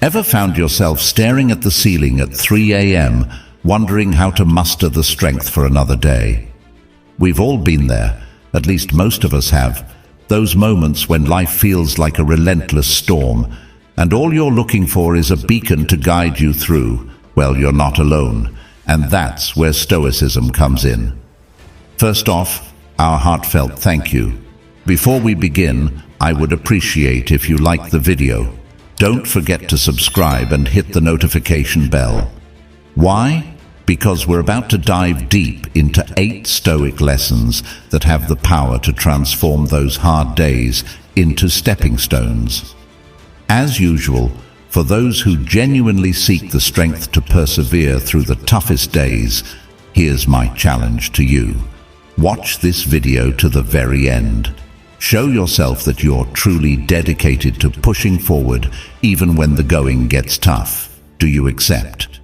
Ever found yourself staring at the ceiling at 3 a.m., wondering how to muster the strength for another day? We've all been there, at least most of us have, those moments when life feels like a relentless storm, and all you're looking for is a beacon to guide you through. Well, you're not alone, and that's where Stoicism comes in. First off, our heartfelt thank you. Before we begin, I would appreciate if you like the video. Don't forget to subscribe and hit the notification bell. Why? Because we're about to dive deep into 8 Stoic lessons that have the power to transform those hard days into stepping stones. As usual, for those who genuinely seek the strength to persevere through the toughest days, here's my challenge to you. Watch this video to the very end. Show yourself that you're truly dedicated to pushing forward even when the going gets tough. Do you accept?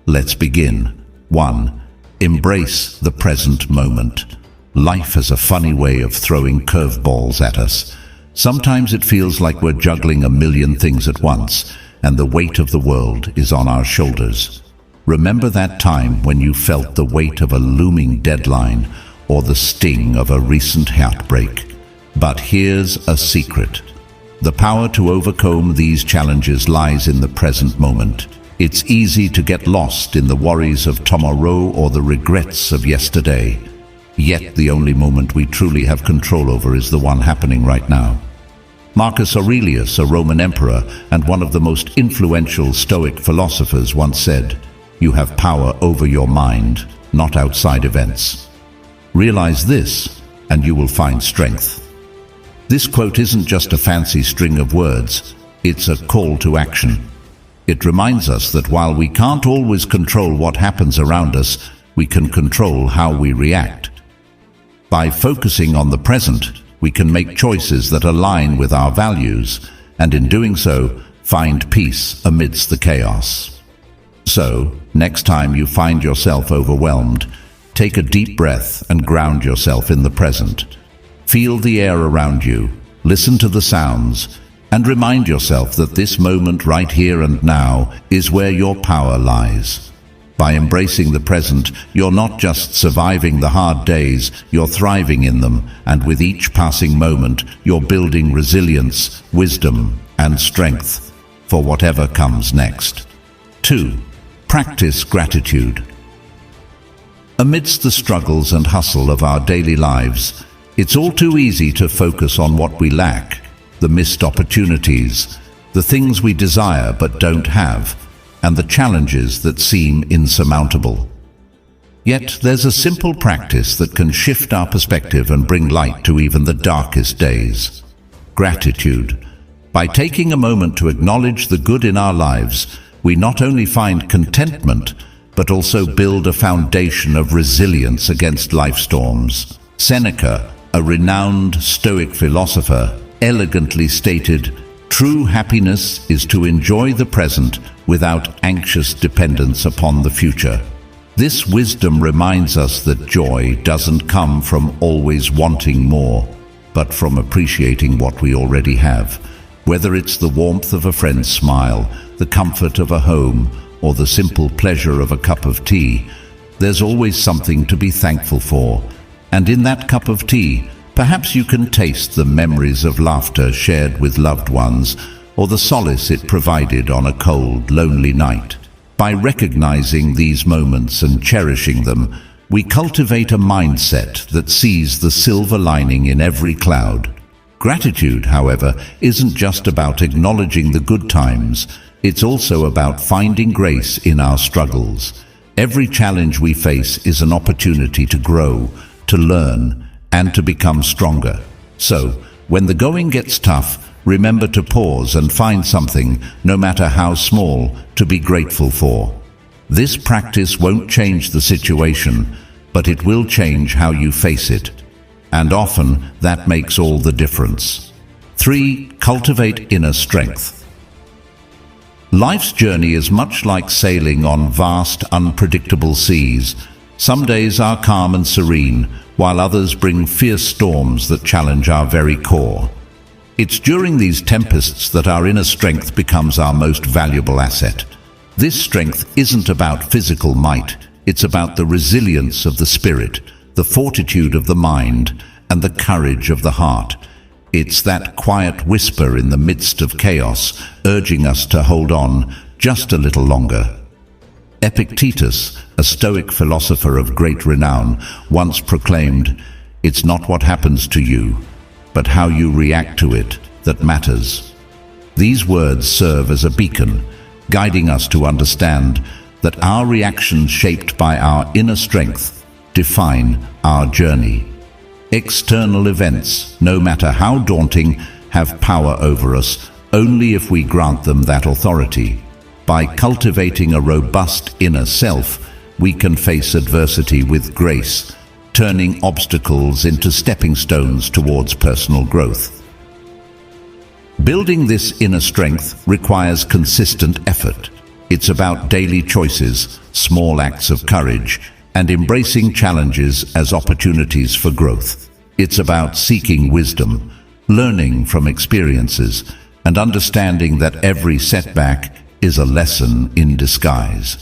Let's begin. 1. Embrace the present moment. Life has a funny way of throwing curveballs at us. Sometimes it feels like we're juggling a million things at once, and the weight of the world is on our shoulders. Remember that time when you felt the weight of a looming deadline or the sting of a recent heartbreak? But here's a secret. The power to overcome these challenges lies in the present moment. It's easy to get lost in the worries of tomorrow or the regrets of yesterday. Yet the only moment we truly have control over is the one happening right now. Marcus Aurelius, a Roman emperor and one of the most influential Stoic philosophers, once said, "You have power over your mind, not outside events." Realize this, and you will find strength. This quote isn't just a fancy string of words, it's a call to action. It reminds us that while we can't always control what happens around us, we can control how we react. By focusing on the present, we can make choices that align with our values, and in doing so, find peace amidst the chaos. So, next time you find yourself overwhelmed, take a deep breath and ground yourself in the present. Feel the air around you, listen to the sounds, and remind yourself that this moment right here and now is where your power lies. By embracing the present, you're not just surviving the hard days, you're thriving in them, and with each passing moment, you're building resilience, wisdom, and strength for whatever comes next. 2. Practice gratitude. Amidst the struggles and hustle of our daily lives, it's all too easy to focus on what we lack, the missed opportunities, the things we desire but don't have, and the challenges that seem insurmountable. Yet there's a simple practice that can shift our perspective and bring light to even the darkest days. Gratitude. By taking a moment to acknowledge the good in our lives, we not only find contentment, but also build a foundation of resilience against life storms. Seneca, a renowned Stoic philosopher, elegantly stated, "True happiness is to enjoy the present without anxious dependence upon the future." This wisdom reminds us that joy doesn't come from always wanting more, but from appreciating what we already have. Whether it's the warmth of a friend's smile, the comfort of a home, or the simple pleasure of a cup of tea, there's always something to be thankful for. And in that cup of tea, perhaps you can taste the memories of laughter shared with loved ones, or the solace it provided on a cold, lonely night. By recognizing these moments and cherishing them, we cultivate a mindset that sees the silver lining in every cloud. Gratitude, however, isn't just about acknowledging the good times, it's also about finding grace in our struggles. Every challenge we face is an opportunity to grow, to learn, and to become stronger. So, when the going gets tough, remember to pause and find something, no matter how small, to be grateful for. This practice won't change the situation, but it will change how you face it. And often, that makes all the difference. 3. Cultivate inner strength. Life's journey is much like sailing on vast, unpredictable seas. Some days are calm and serene, while others bring fierce storms that challenge our very core. It's during these tempests that our inner strength becomes our most valuable asset. This strength isn't about physical might, it's about the resilience of the spirit, the fortitude of the mind, and the courage of the heart. It's that quiet whisper in the midst of chaos, urging us to hold on just a little longer. Epictetus, a Stoic philosopher of great renown, once proclaimed, "It's not what happens to you, but how you react to it that matters." These words serve as a beacon, guiding us to understand that our reactions shaped by our inner strength define our journey. External events, no matter how daunting, have power over us only if we grant them that authority. By cultivating a robust inner self, we can face adversity with grace, turning obstacles into stepping stones towards personal growth. Building this inner strength requires consistent effort. It's about daily choices, small acts of courage, and embracing challenges as opportunities for growth. It's about seeking wisdom, learning from experiences, and understanding that every setback is a lesson in disguise.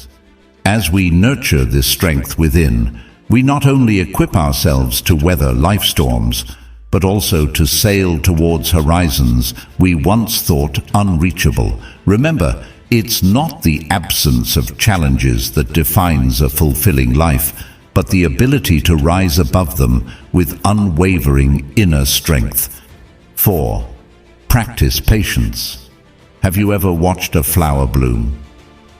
As we nurture this strength within, we not only equip ourselves to weather life storms, but also to sail towards horizons we once thought unreachable. Remember, it's not the absence of challenges that defines a fulfilling life, but the ability to rise above them with unwavering inner strength. 4. Practice patience. Have you ever watched a flower bloom?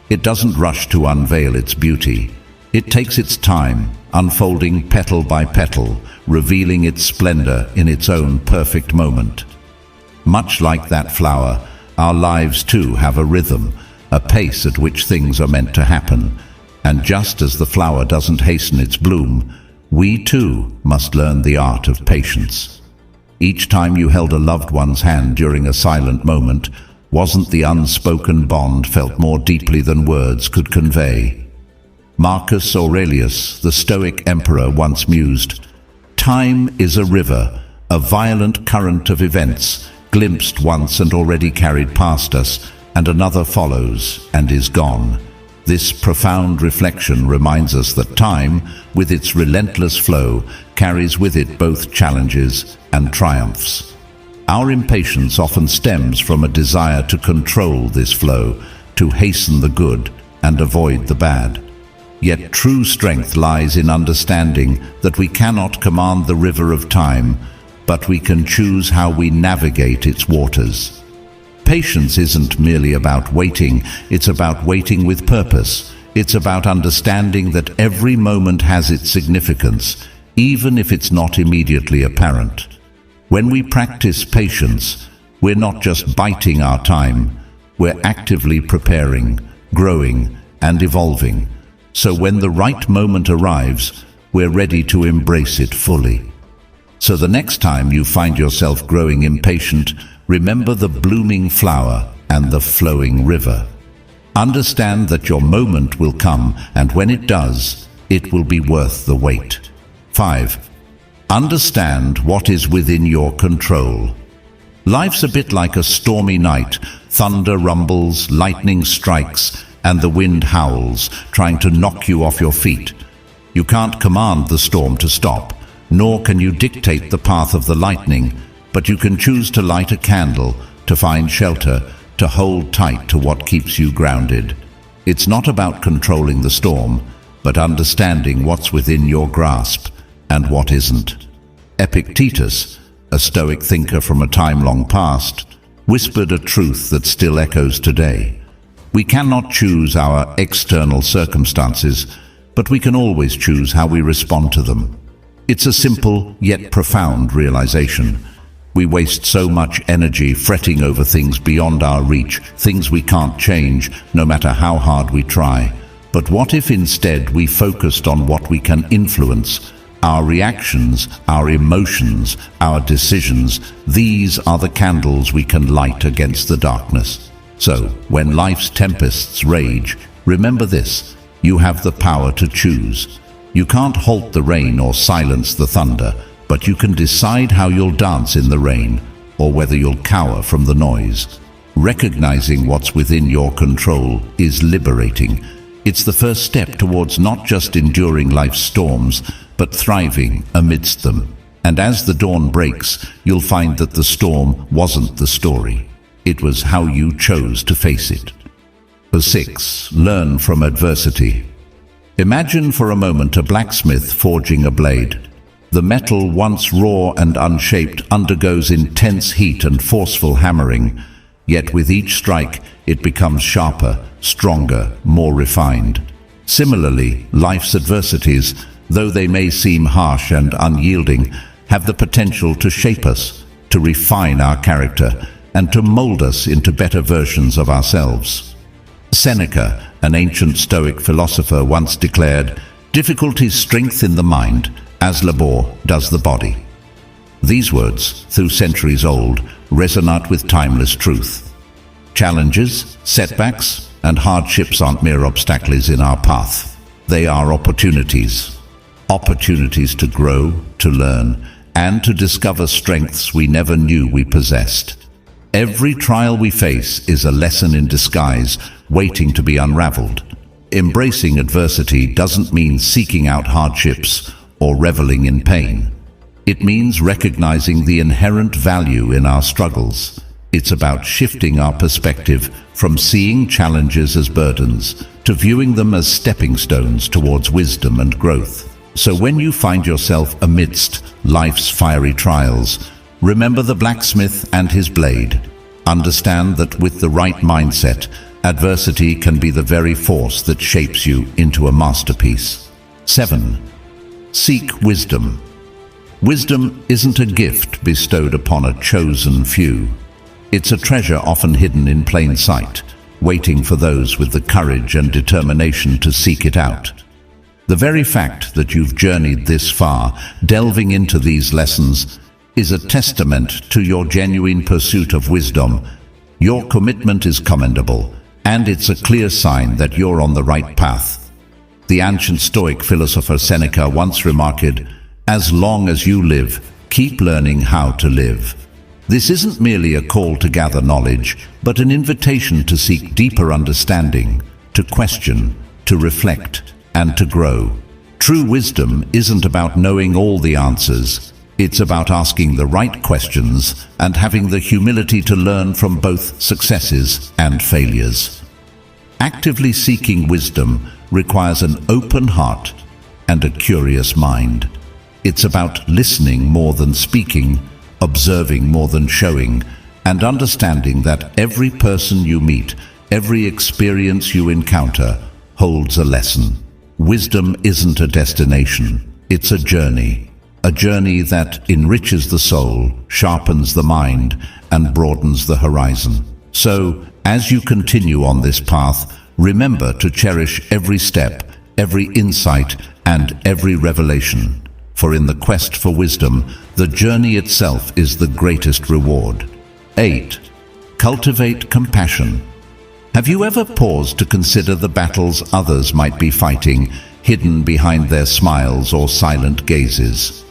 It doesn't rush to unveil its beauty. It takes its time, unfolding petal by petal, revealing its splendor in its own perfect moment. Much like that flower, our lives too have a rhythm, a pace at which things are meant to happen. And just as the flower doesn't hasten its bloom, we too must learn the art of patience. Each time you held a loved one's hand during a silent moment, wasn't the unspoken bond felt more deeply than words could convey? Marcus Aurelius, the Stoic emperor, once mused, "Time is a river, a violent current of events, glimpsed once and already carried past us, and another follows and is gone." This profound reflection reminds us that time, with its relentless flow, carries with it both challenges and triumphs. Our impatience often stems from a desire to control this flow, to hasten the good and avoid the bad. Yet true strength lies in understanding that we cannot command the river of time, but we can choose how we navigate its waters. Patience isn't merely about waiting, it's about waiting with purpose. It's about understanding that every moment has its significance, even if it's not immediately apparent. When we practice patience, we're not just biding our time, we're actively preparing, growing, and evolving. So when the right moment arrives, we're ready to embrace it fully. So the next time you find yourself growing impatient, remember the blooming flower and the flowing river. Understand that your moment will come, and when it does, it will be worth the wait. 5. Understand what is within your control. Life's a bit like a stormy night. Thunder rumbles, lightning strikes, and the wind howls, trying to knock you off your feet. You can't command the storm to stop, nor can you dictate the path of the lightning, but you can choose to light a candle, to find shelter, to hold tight to what keeps you grounded. It's not about controlling the storm, but understanding what's within your grasp and what isn't. Epictetus, a Stoic thinker from a time long past, whispered a truth that still echoes today. We cannot choose our external circumstances, but we can always choose how we respond to them. It's a simple yet profound realization. We waste so much energy fretting over things beyond our reach, things we can't change, no matter how hard we try. But what if instead we focused on what we can influence? Our reactions, our emotions, our decisions, these are the candles we can light against the darkness. So, when life's tempests rage, remember this: you have the power to choose. You can't halt the rain or silence the thunder, but you can decide how you'll dance in the rain, or whether you'll cower from the noise. Recognizing what's within your control is liberating. It's the first step towards not just enduring life's storms, but thriving amidst them. And as the dawn breaks, you'll find that the storm wasn't the story. It was how you chose to face it. 6. Learn from adversity. Imagine for a moment a blacksmith forging a blade. The metal, once raw and unshaped, undergoes intense heat and forceful hammering. Yet with each strike, it becomes sharper, stronger, more refined. Similarly, life's adversities, though they may seem harsh and unyielding, have the potential to shape us, to refine our character, and to mold us into better versions of ourselves. Seneca, an ancient Stoic philosopher, once declared, "Difficulties strengthen the mind, as labor does the body." These words, though centuries old, resonate with timeless truth. Challenges, setbacks, and hardships aren't mere obstacles in our path. They are opportunities. Opportunities to grow, to learn, and to discover strengths we never knew we possessed. Every trial we face is a lesson in disguise, waiting to be unraveled. Embracing adversity doesn't mean seeking out hardships or reveling in pain. It means recognizing the inherent value in our struggles. It's about shifting our perspective from seeing challenges as burdens to viewing them as stepping stones towards wisdom and growth. So when you find yourself amidst life's fiery trials, remember the blacksmith and his blade. Understand that with the right mindset, adversity can be the very force that shapes you into a masterpiece. 7. Seek wisdom. Wisdom isn't a gift bestowed upon a chosen few. It's a treasure often hidden in plain sight, waiting for those with the courage and determination to seek it out. The very fact that you've journeyed this far, delving into these lessons, is a testament to your genuine pursuit of wisdom. Your commitment is commendable, and it's a clear sign that you're on the right path. The ancient Stoic philosopher Seneca once remarked, "As long as you live, keep learning how to live." This isn't merely a call to gather knowledge, but an invitation to seek deeper understanding, to question, to reflect, and to grow. True wisdom isn't about knowing all the answers. It's about asking the right questions and having the humility to learn from both successes and failures. Actively seeking wisdom requires an open heart and a curious mind. It's about listening more than speaking, observing more than showing, and understanding that every person you meet, every experience you encounter, holds a lesson. Wisdom isn't a destination, it's a journey. A journey that enriches the soul, sharpens the mind, and broadens the horizon. So, as you continue on this path, remember to cherish every step, every insight, and every revelation. For in the quest for wisdom, the journey itself is the greatest reward. 8. Cultivate compassion. Have you ever paused to consider the battles others might be fighting, hidden behind their smiles or silent gazes?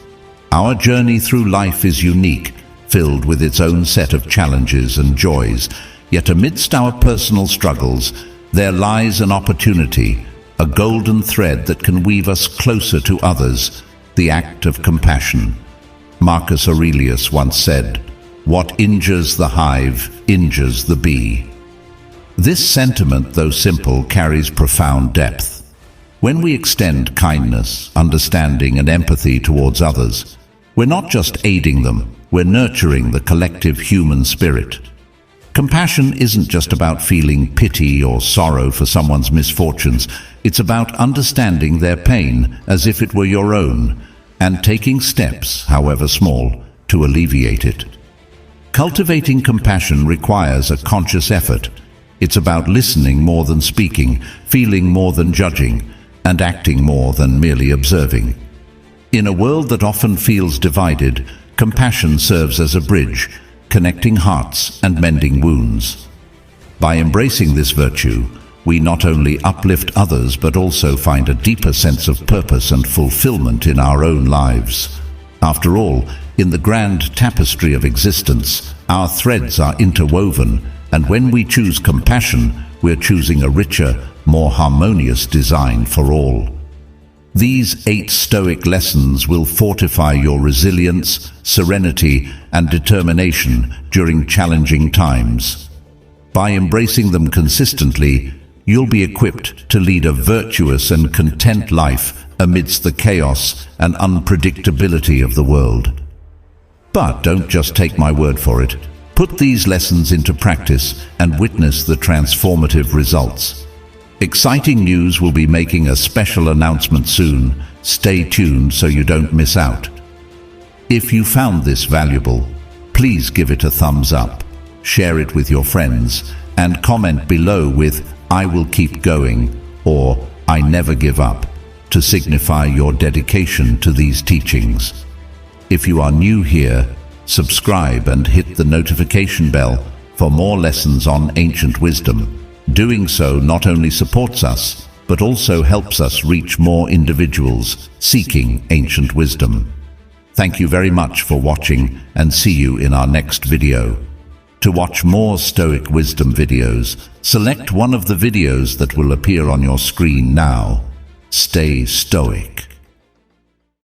Our journey through life is unique, filled with its own set of challenges and joys. Yet amidst our personal struggles, there lies an opportunity, a golden thread that can weave us closer to others, the act of compassion. Marcus Aurelius once said, "What injures the hive injures the bee." This sentiment, though simple, carries profound depth. When we extend kindness, understanding, and empathy towards others, we're not just aiding them, we're nurturing the collective human spirit. Compassion isn't just about feeling pity or sorrow for someone's misfortunes. It's about understanding their pain as if it were your own, and taking steps, however small, to alleviate it. Cultivating compassion requires a conscious effort. It's about listening more than speaking, feeling more than judging, and acting more than merely observing. In a world that often feels divided, compassion serves as a bridge, connecting hearts and mending wounds. By embracing this virtue, we not only uplift others but also find a deeper sense of purpose and fulfillment in our own lives. After all, In the grand tapestry of existence, our threads are interwoven, and when we choose compassion, we're choosing a richer, more harmonious design for all. These 8 Stoic lessons will fortify your resilience, serenity, and determination during challenging times. By embracing them consistently, you'll be equipped to lead a virtuous and content life amidst the chaos and unpredictability of the world. But don't just take my word for it. Put these lessons into practice and witness the transformative results. Exciting news will be making a special announcement soon. Stay tuned so you don't miss out. If you found this valuable, please give it a thumbs up, share it with your friends, and comment below with "I will keep going" or "I never give up" to signify your dedication to these teachings. If you are new here, subscribe and hit the notification bell for more lessons on ancient wisdom. Doing so not only supports us, but also helps us reach more individuals seeking ancient wisdom. Thank you very much for watching, and see you in our next video. To watch more Stoic wisdom videos, select one of the videos that will appear on your screen now. Stay Stoic.